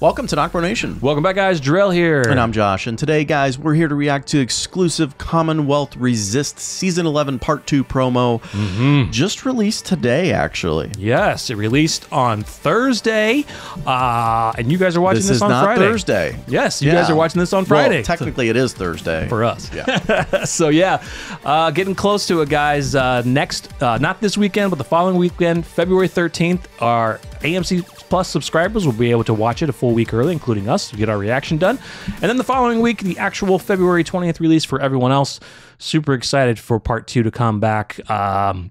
Welcome to NocBro Nation. Welcome back, guys. Drell here. And I'm Josh. And today, guys, we're here to react to exclusive Commonwealth Resist Season 11 Part 2 promo. Just released today, actually. Yes, it released on Thursday. And you guys are watching this on Friday. This is not Thursday. Yes, you guys are watching this on Friday. Well, technically, it is Thursday. For us. Yeah. So, yeah, getting close to it, guys. Not this weekend, but the following weekend, February 13th, our AMC Plus subscribers will be able to watch it a full week early, including us, to get our reaction done. And then the following week, the actual February 20th release for everyone else. Super excited for Part 2 to come back. It's going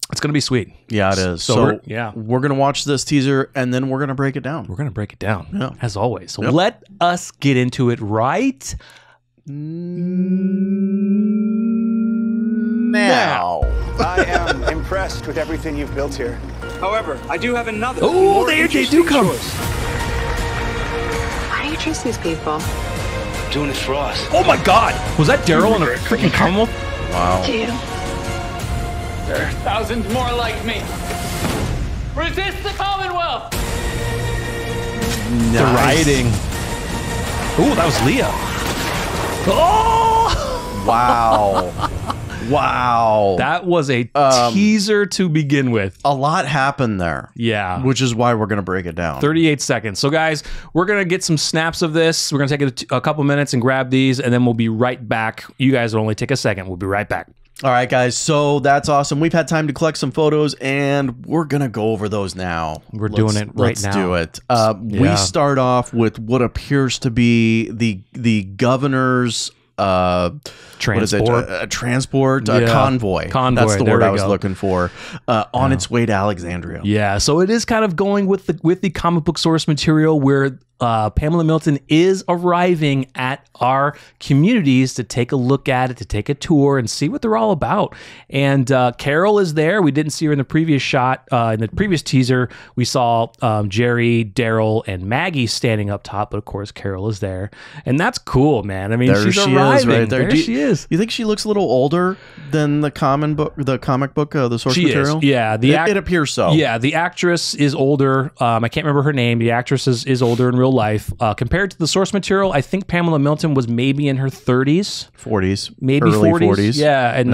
to be sweet. Yeah, it is. So we're going to watch this teaser, and then we're going to break it down. We're going to break it down, as always. So let us get into it right now. I am impressed with everything you've built here. However, I do have another. Oh, they do come. Why do you trust these people? Doing this for us. Oh my God! Was that Daryl in a freaking Commonwealth? Wow. Do you? There are thousands more like me. Resist the Commonwealth! Nice. The rioting. Ooh, that was Leah. Oh! Wow. Wow. That was a teaser to begin with. A lot happened there. Yeah. Which is why we're going to break it down. 38 seconds. So, guys, we're going to get some snaps of this. We're going to take a couple minutes and grab these, and then we'll be right back. You guys will only take a second. We'll be right back. All right, guys. So that's awesome. We've had time to collect some photos, and we're going to go over those now. Doing it right now. Let's do it. We start off with what appears to be the governor's transport, convoy. That's the word I was looking for. On its way to Alexandria. Yeah, so it is kind of going with the comic book source material where Pamela Milton is arriving at our communities to take a look at it, to take a tour and see what they're all about. And Carol is there. We didn't see her in the previous shot. In the previous teaser, we saw Jerry, Daryl, and Maggie standing up top, but of course Carol is there. And that's cool, man. I mean, she's arriving. Right there. She is. You think she looks a little older than the comic book, the source material? Is. Yeah, it appears so. Yeah, the actress is older. I can't remember her name. The actress is older in real life. Compared to the source material, I think Pamela Milton was maybe in her 30s. 40s. Maybe early 40s. Yeah. And,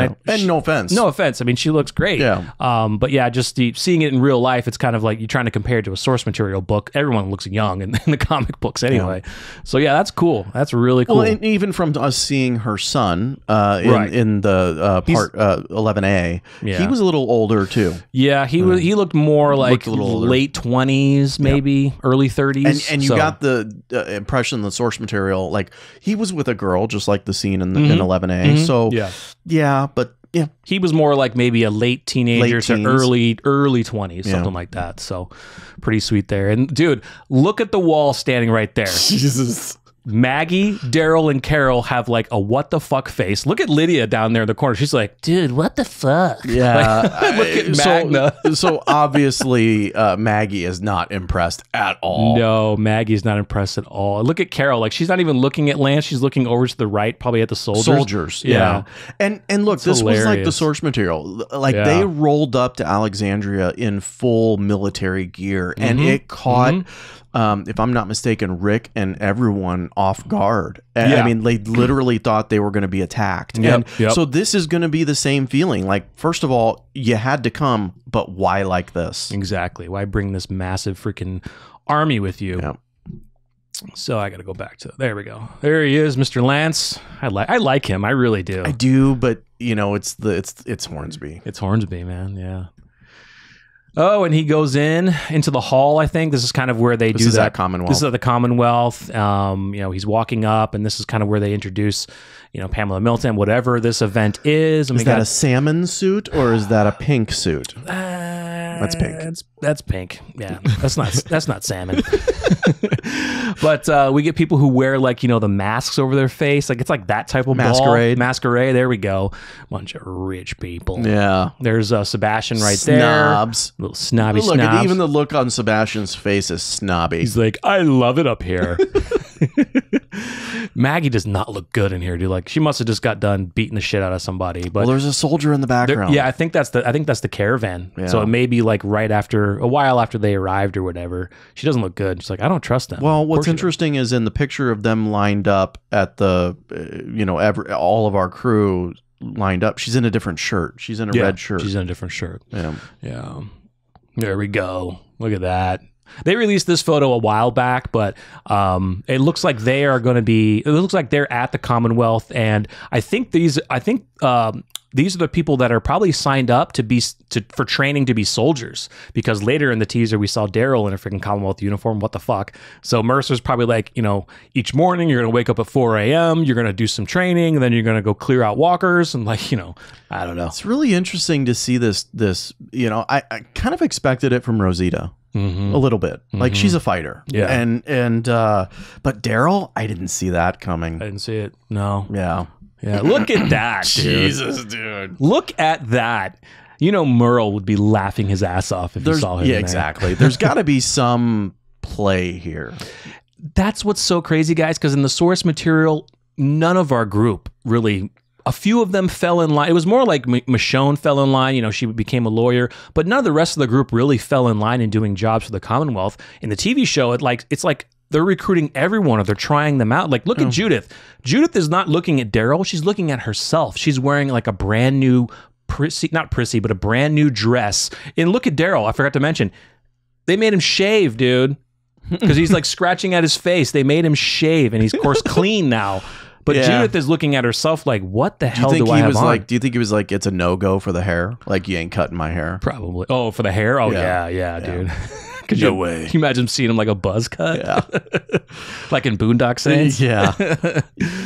no offense. No offense. I mean, she looks great. Yeah. But yeah, just seeing it in real life, it's kind of like you're trying to compare it to a source material book. Everyone looks young in the comic books anyway. Yeah. So yeah, that's cool. That's really cool. Well, and even from us seeing her son in the part 11A, he was a little older too. Yeah, he looked more like late 20s, maybe early 30s. And you got the impression in the source material, like he was with a girl, just like the scene in 11A. So yeah, but yeah, he was more like maybe a late teenager to early 20s, something like that. So pretty sweet there. And dude, look at the wall standing right there. Jesus. Maggie, Daryl, and Carol have like a what the fuck face. Look at Lydia down there in the corner. She's like, dude, what the fuck? Yeah. Look at Magna. So obviously Maggie is not impressed at all. No, Maggie's not impressed at all. Look at Carol. Like she's not even looking at Lance. She's looking over to the right, probably at the soldiers. Yeah. And look, this was like the source material. Like they rolled up to Alexandria in full military gear, and it caught if I'm not mistaken, Rick and everyone off guard. I mean, they literally thought they were going to be attacked. So this is going to be the same feeling. Like, first of all, you had to come, but why like this? Exactly. Why bring this massive freaking army with you? Yep. So I got to go back to, there we go. There he is, Mr. Lance. I like him. I really do. I do, but you know, it's Hornsby. It's Hornsby, man. Yeah. Oh, and he goes into the hall, I think. This is kind of where they do that. Commonwealth. This is at the Commonwealth. You know, he's walking up, and this is kind of where they introduce, you know, Pamela Milton, whatever this event is. Is that a salmon suit or is that a pink suit? That's pink. That's pink. Yeah, that's not salmon. But we get people who wear, like, you know, the masks over their face. Like, it's like that type of masquerade. Masquerade. There we go. Bunch of rich people. Yeah. There's Sebastian right there. Snobs. Little snobby look, snobs. Even the look on Sebastian's face is snobby. He's like, I love it up here. Maggie does not look good in here, dude. Like she must have just got done beating the shit out of somebody. But well, there's a soldier in the background. Yeah, I think that's the caravan. Yeah. So it may be like right after a while after they arrived or whatever. She doesn't look good. She's like, I don't trust them. Well, what's interesting is in the picture of them lined up at the, all of our crew lined up. She's in a different shirt. She's in a red shirt. She's in a different shirt. Yeah. Yeah. There we go. Look at that. They released this photo a while back, but it looks like they are going to be. It looks like they're at the Commonwealth, and I think these are the people that are probably signed up for training to be soldiers. Because later in the teaser, we saw Daryl in a freaking Commonwealth uniform. What the fuck? So Mercer's probably like, each morning you're going to wake up at 4 a.m. You're going to do some training, and then you're going to go clear out walkers, and I don't know. It's really interesting to see this. I kind of expected it from Rosita. Mm-hmm. A little bit. Like she's a fighter. Yeah. But Daryl, I didn't see that coming. I didn't see it. No. Yeah. Yeah. Look at that, dude. Jesus, dude. Look at that. Merle would be laughing his ass off if he saw him. Yeah, exactly. There's got to be some play here. That's what's so crazy, guys, because in the source material, none of our group really. A few of them fell in line. It was more like Michonne fell in line. She became a lawyer, but none of the rest of the group really fell in line in doing jobs for the Commonwealth. In the TV show, it's like they're recruiting everyone or they're trying them out. Like, look at Judith. Judith is not looking at Daryl. She's looking at herself. She's wearing like a brand new, not prissy, but a brand new dress. And look at Daryl. I forgot to mention, they made him shave, dude, because he's like scratching at his face. They made him shave, and he's, of course, clean now. But Judith is looking at herself like, what the hell do I have on? Do you think he was like, it's a no-go for the hair? Like, you ain't cutting my hair? Probably. Oh, for the hair? Oh, yeah, dude. No way. Can you imagine seeing him like a buzz cut? Yeah. Like in Boondock Saints? Yeah.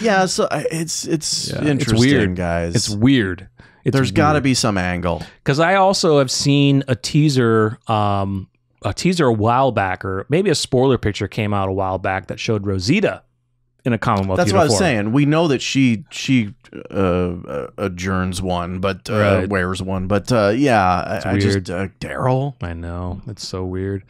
Yeah, so it's interesting, it's weird, guys. It's weird. There's got to be some angle. Because I also have seen a teaser a while back, or maybe a spoiler picture came out a while back that showed Rosita in a Commonwealth uniform. What I was saying. We know that she adjourns one, but wears one. But I just Daryl. I know, it's so weird.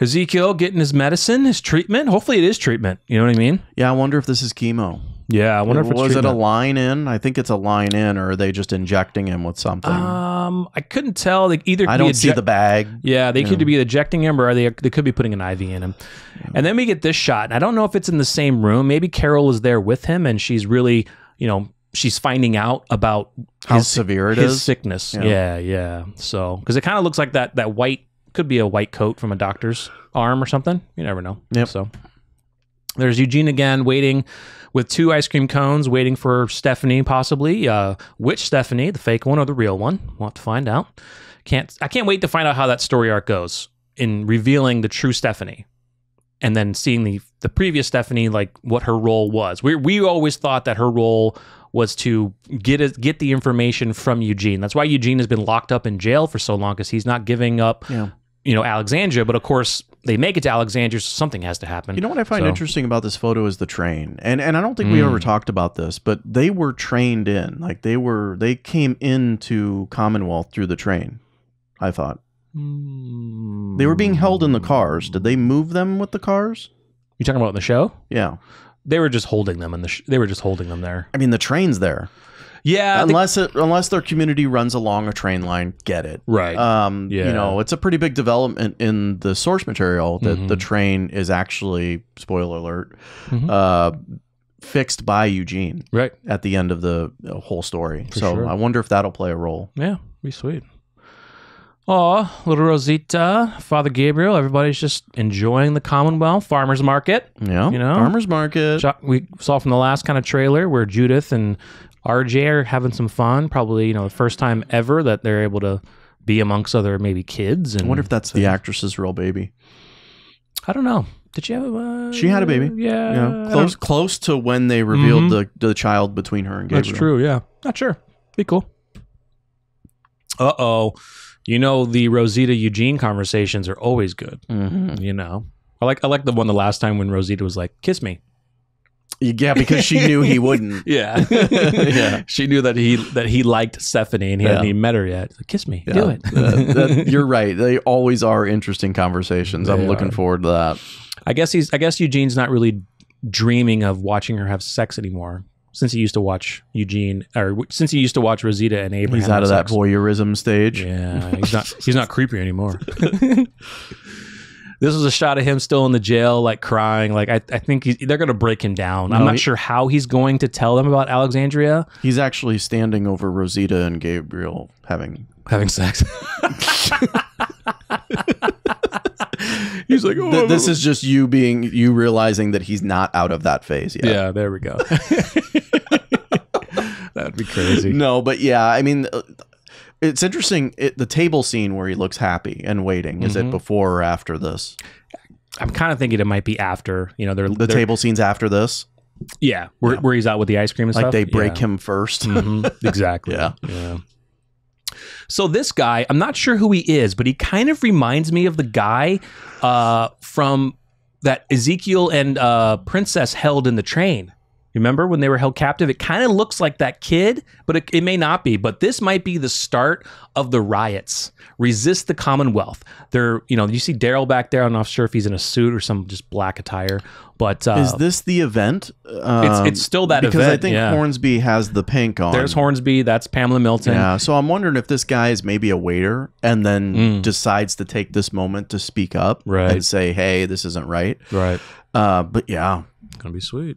Ezekiel getting his medicine, his treatment. Hopefully, it is treatment. You know what I mean? Yeah, I wonder if this is chemo. Yeah, I wonder if it's was treatment. It a line in? I think it's a line in, or are they just injecting him with something? I couldn't tell. They either I don't see the bag. Yeah, they could be ejecting him, or they could be putting an IV in him. Yeah. And then we get this shot, and I don't know if it's in the same room. Maybe Carol is there with him, and she's really, she's finding out about how severe his sickness. Yeah. So, because it kind of looks like that white, could be a white coat from a doctor's arm or something. You never know. Yep. So there's Eugene again, waiting with 2 ice cream cones, waiting for Stephanie, possibly. Which Stephanie, the fake one or the real one? We'll have to find out. I can't wait to find out how that story arc goes in revealing the true Stephanie, and then seeing the previous Stephanie, like what her role was. We always thought that her role was to get the information from Eugene. That's why Eugene has been locked up in jail for so long, because he's not giving up. Yeah. Alexandria, but of course they make it to Alexandria, so something has to happen. You know what I find interesting about this photo is the train, and I don't think we ever talked about this, but they were trained in, like they came into Commonwealth through the train. I thought they were being held in the cars. Did they move them with the cars? You talking about in the show? Yeah, they were just holding them they were just holding them there. I mean, the train's there. Yeah, unless their community runs along a train line, get it right. It's a pretty big development in the source material that the train is actually, spoiler alert, fixed by Eugene right at the end of the whole story. For sure. I wonder if that'll play a role. Yeah, be sweet. Aw, little Rosita, Father Gabriel, everybody's just enjoying the Commonwealth Farmers Market. Yeah, Farmers Market. We saw from the last kind of trailer where Judith and RJ are having some fun. Probably, the first time ever that they're able to be amongst other maybe kids. And I wonder if that's the actress's real baby. I don't know. Did she have she had a baby. Yeah. Close to when they revealed the child between her and Gabriel. That's true, yeah. Not sure. Be cool. Uh-oh. The Rosita Eugene conversations are always good. I like the one the last time when Rosita was like, "Kiss me." Yeah, because she knew he wouldn't. Yeah. Yeah. She knew that he liked Stephanie, and he hadn't even met her yet. Like, kiss me. Do it. You're right. They always are interesting conversations. I'm looking forward to that. I guess Eugene's not really dreaming of watching her have sex anymore. Since he used to watch Eugene, or since he used to watch Rosita and Abraham. He's out of that voyeurism stage. Yeah, he's not creepy anymore. This was a shot of him still in the jail, like crying. Like I think they're going to break him down. I'm not sure how he's going to tell them about Alexandria. He's actually standing over Rosita and Gabriel having sex. He's like, oh, this is just you realizing that he's not out of that phase yet. Yeah, there we go. That'd be crazy. No, but yeah, I mean, it's interesting. The table scene where he looks happy and waiting. Is it before or after this? I'm kind of thinking it might be after. You know, the table scene's after this. Yeah, where he's out with the ice cream and stuff. Like they break him first. Exactly. Yeah. So this guy, I'm not sure who he is, but he kind of reminds me of the guy from that Ezekiel and Princess held in the train. Remember when they were held captive? It kind of looks like that kid, but it may not be. But this might be the start of the riots. Resist the Commonwealth. They're, you see Daryl back there. I'm not sure if he's in a suit or some just black attire. But is this the event? It's still that because event. Because I think Hornsby has the pink on. There's Hornsby. That's Pamela Milton. Yeah. So I'm wondering if this guy is maybe a waiter and then decides to take this moment to speak up and say, "Hey, this isn't right." Right. But yeah, it's gonna be sweet.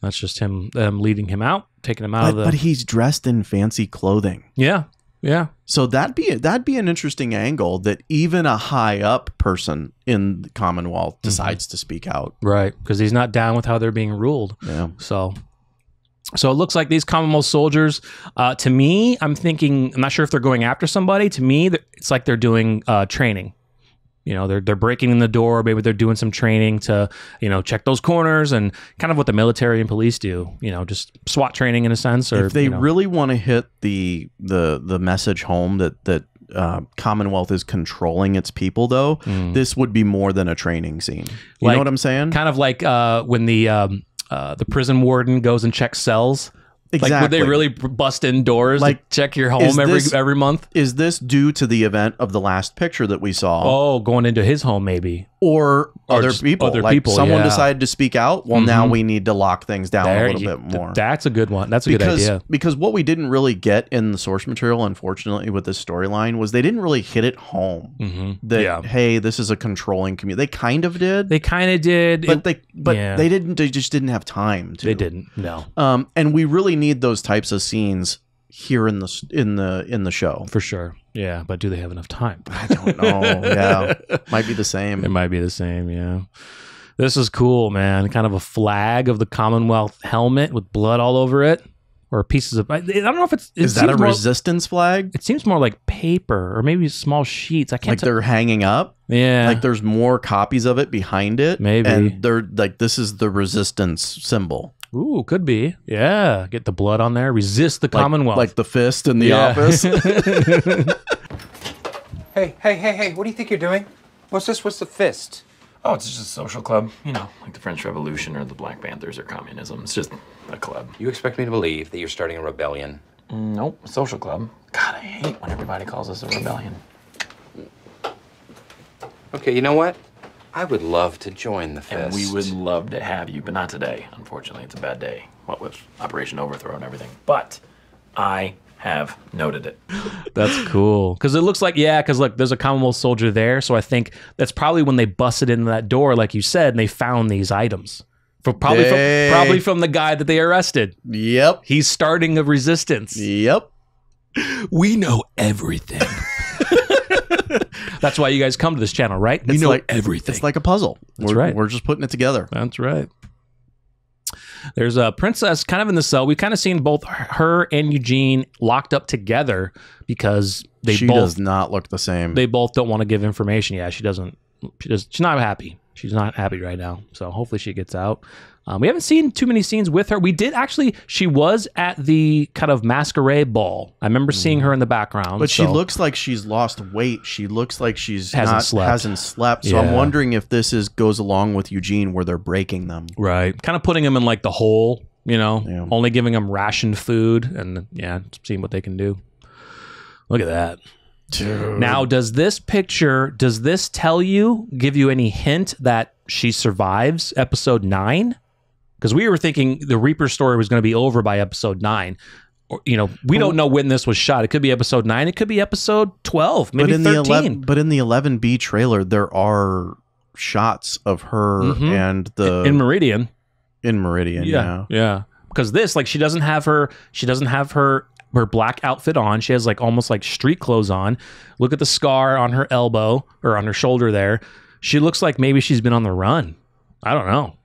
That's just him leading him out, taking him out of the... But he's dressed in fancy clothing. Yeah, yeah. So that'd be an interesting angle that even a high up person in the Commonwealth decides to speak out. Right, because he's not down with how they're being ruled. Yeah. So it looks like these Commonwealth soldiers, to me, I'm not sure if they're going after somebody. To me, it's like they're doing training. They're breaking in the door. Maybe they're doing some training to, check those corners and kind of what the military and police do. Just SWAT training in a sense. Or if they really want to hit the message home that Commonwealth is controlling its people, though, this would be more than a training scene. You know what I'm saying? Kind of like when the prison warden goes and checks cells. Exactly. Like, would they really bust in doors to check your home every month? Is this due to the event of the last picture that we saw? Oh, going into his home, maybe. Or other people. Someone decided to speak out. Well, now we need to lock things down a little bit more. That's a good one. That's a good idea. Because what we didn't really get in the source material, unfortunately, with this storyline, was they didn't really hit it home. That, hey, this is a controlling community. They kind of did. They kind of did. But they didn't. They just didn't have time to. They didn't. No. And we really need those types of scenes here in the show for sure. Yeah, but do they have enough time? I don't know. Yeah, might be the same. It might be the same. Yeah, this is cool, man. Kind of a flag of the Commonwealth helmet with blood all over it, or pieces of. I don't know if is that a resistance flag? It seems more like paper or maybe small sheets. I can't. Like they're hanging up. Yeah, like there's more copies of it behind it. Maybe, and they're like this is the resistance symbol. Ooh, could be. Yeah. Get the blood on there. Resist the Commonwealth. Like the fist in the office. Hey, what do you think you're doing? What's this? What's the fist? Oh, it's just a social club. Like the French Revolution or the Black Panthers or communism. It's just a club. You expect me to believe that you're starting a rebellion? Nope, a social club. God, I hate when everybody calls us a rebellion. Okay, you know what? I would love to join the fist. And we would love to have you, but not today. Unfortunately, it's a bad day. What with Operation Overthrow and everything. But I have noted it. That's cool. Because it looks like, because look, there's a Commonwealth soldier there. So I think that's probably when they busted into that door, like you said, and they found these items. Probably from the guy that they arrested. Yep. He's starting a resistance. Yep. We know everything. That's why you guys come to this channel, right? We know everything. It's like a puzzle. That's right. We're just putting it together. That's right. There's a princess kind of in the cell. We've kind of seen both her and Eugene locked up together because she does not look the same. They both don't want to give information. Yeah, she doesn't. She's not happy. She's not happy right now. So hopefully she gets out. We haven't seen too many scenes with her. We did actually. She was at the kind of masquerade ball. I remember seeing her in the background. But she looks like she's lost weight. She looks like she's hasn't slept. So I'm wondering if this goes along with Eugene, where they're breaking them. Right. Kind of putting them in like the hole. Only giving them rationed food and seeing what they can do. Look at that. Dude. Now, does this tell you, give you any hint that she survives episode 9? Because we were thinking the Reaper story was going to be over by episode 9. Or, we don't know when this was shot. It could be episode 9. It could be episode 12, maybe 13. But in the 11B trailer, there are shots of her and the in Meridian. In Meridian, yeah. Because this, like, she doesn't have her black outfit on. She has almost like street clothes on. Look at the scar on her elbow or on her shoulder there. She looks like maybe she's been on the run. I don't know.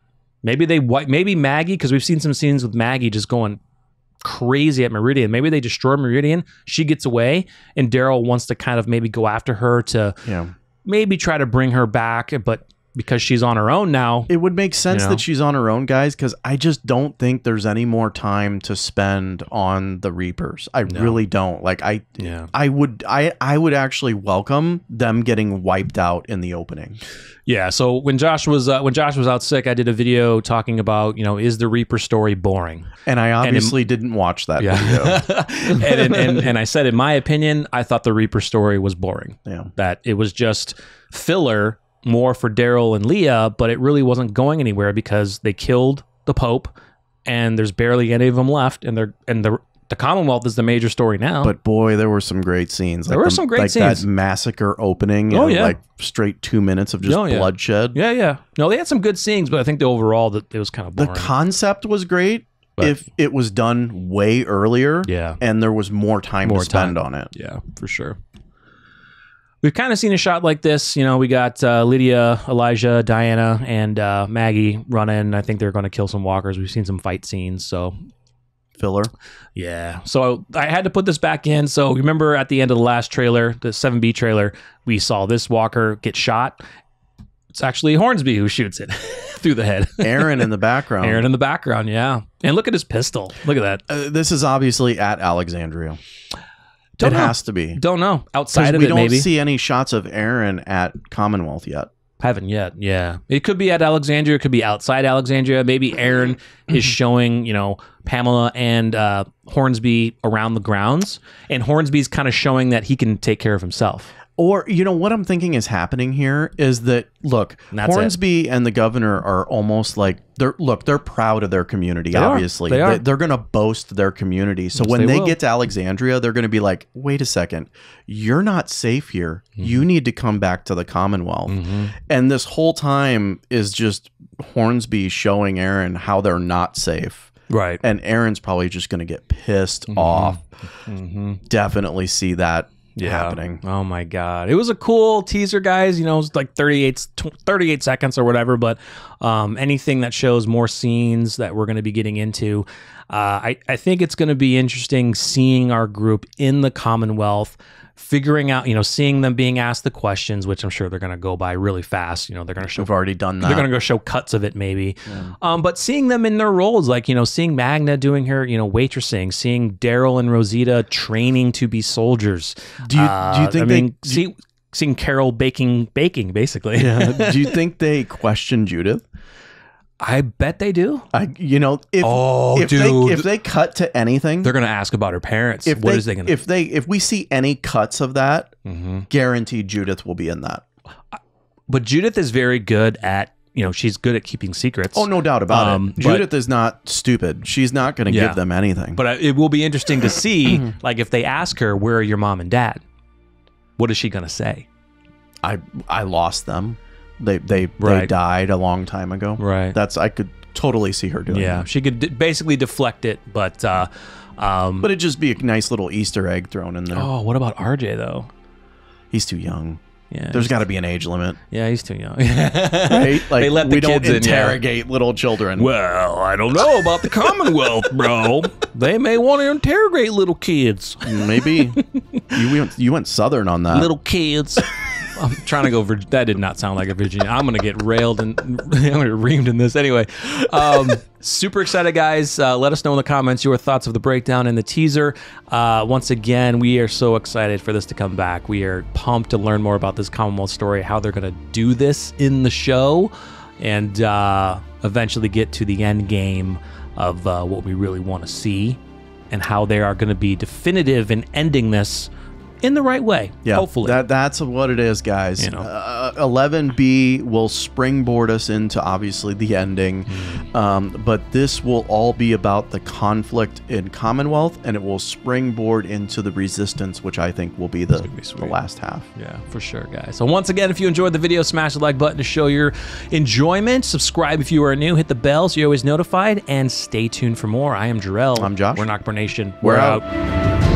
Maybe Maggie, because we've seen some scenes with Maggie just going crazy at Meridian. Maybe they destroy Meridian. She gets away, and Daryl wants to kind of maybe go after her to maybe try to bring her back, but because she's on her own now. It would make sense that she's on her own, guys, because I just don't think there's any more time to spend on the Reapers. I really don't. I would actually welcome them getting wiped out in the opening. Yeah, so when Josh was out sick, I did a video talking about, is the Reaper story boring? And I obviously didn't watch that video. and I said, in my opinion, I thought the Reaper story was boring. Yeah. That it was just filler, more for Daryl and Leah, but it really wasn't going anywhere because they killed the Pope, and there's barely any of them left, and the Commonwealth is the major story now. But boy, there were some great scenes. There were some great scenes. That massacre opening. Straight 2 minutes of just bloodshed. Yeah. No, they had some good scenes, but I think it was kind of boring. The concept was great if it was done way earlier. Yeah. And there was more time to spend on it. Yeah, for sure. We've kind of seen a shot like this. We got Lydia, Elijah, Diana, and Maggie running. I think they're going to kill some walkers. We've seen some fight scenes, so... Filler. Yeah. So I had to put this back in. So remember at the end of the last trailer, the 7B trailer, we saw this walker get shot. It's actually Hornsby who shoots it through the head. Aaron in the background. Yeah. And look at his pistol. Look at that. This is obviously at Alexandria. It has to be. Don't know. Outside of it, maybe. We don't see any shots of Aaron at Commonwealth yet. Haven't yet, yeah. It could be at Alexandria. It could be outside Alexandria. Maybe Aaron is showing, Pamela and Hornsby around the grounds. And Hornsby's kind of showing that he can take care of himself. Or, what I'm thinking is happening here is that, look, Hornsby and the governor are almost like, they're proud of their community, obviously. They are. They're going to boast their community. So when they get to Alexandria, they're going to be like, wait a second, you're not safe here. Mm-hmm. You need to come back to the Commonwealth. Mm-hmm. And this whole time is just Hornsby showing Aaron how they're not safe. Right. And Aaron's probably just going to get pissed off. Mm-hmm. Definitely see that happening. Oh my god, it was a cool teaser, guys. It was like 38 seconds or whatever, but anything that shows more scenes that we're going to be getting into, I think it's going to be interesting seeing our group in the Commonwealth, figuring out, seeing them being asked the questions, which I'm sure they're going to go by really fast. They're going to show. We've already done that. They're going to go show cuts of it, maybe. Yeah. But seeing them in their roles, like seeing Magna doing her, waitressing, seeing Daryl and Rosita training to be soldiers. Do you think seeing Carol baking, basically? Yeah. Do you think they question Judith? I bet they do. If they cut to anything, they're going to ask about her parents. If we see any cuts of that, guaranteed Judith will be in that. But Judith is very good at, she's good at keeping secrets. Oh, no doubt about it. Judith is not stupid. She's not going to give them anything. But it will be interesting to see, like, if they ask her, where are your mom and dad? What is she going to say? I lost them. They died a long time ago. Right. I could totally see her doing that. She could basically deflect it, but it'd just be a nice little Easter egg thrown in there. Oh, what about RJ though? He's too young. Yeah. There's got to be an age limit. Yeah, he's too young. Right? Like, they let the we kids don't interrogate little children. Well, I don't know about the Commonwealth, bro. They may want to interrogate little kids. Maybe. You went Southern on that. Little kids. I'm trying to go that did not sound like a Virginia. I'm going to get railed and I'm going to get reamed in this. Anyway, super excited, guys. Let us know in the comments your thoughts of the breakdown and the teaser. Once again, we are so excited for this to come back. We are pumped to learn more about this Commonwealth story, how they're going to do this in the show, and eventually get to the end game of what we really want to see and how they are going to be definitive in ending this in the right way. Yeah, hopefully. That's what it is, guys. 11B will springboard us into obviously the ending, but this will all be about the conflict in Commonwealth, and it will springboard into the resistance, which I think will be the last half. Yeah, for sure, guys. So once again, if you enjoyed the video, smash the like button to show your enjoyment. Subscribe if you are new. Hit the bell so you're always notified, and stay tuned for more. I am Jarrell. I'm Josh. We're NocBro Nation. We're out.